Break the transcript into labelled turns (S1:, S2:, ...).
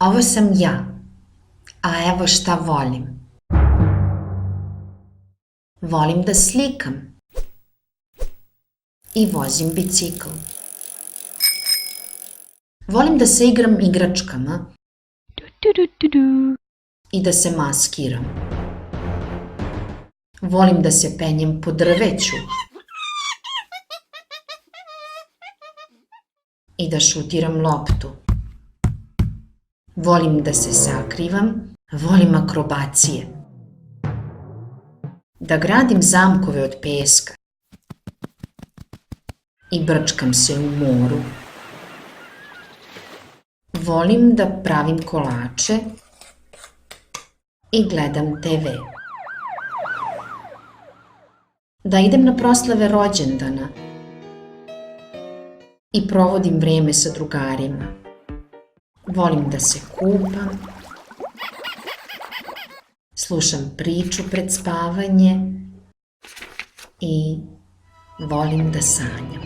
S1: Ovo sam ja, a evo šta volim. Volim da slikam i vozim bicikl. Volim da se igram igračkama i da se maskiram. Volim da se penjem po drveću i da šutiram loptu. Volim da se sakrivam, volim akrobacije. Da gradim zamkove od peska i brčkam se u moru. Volim da pravim kolače i gledam TV. Da idem na proslave rođendana i provodim vreme sa drugarima. Volim da se kupam, slušam priču pred spavanje i volim da sanjam.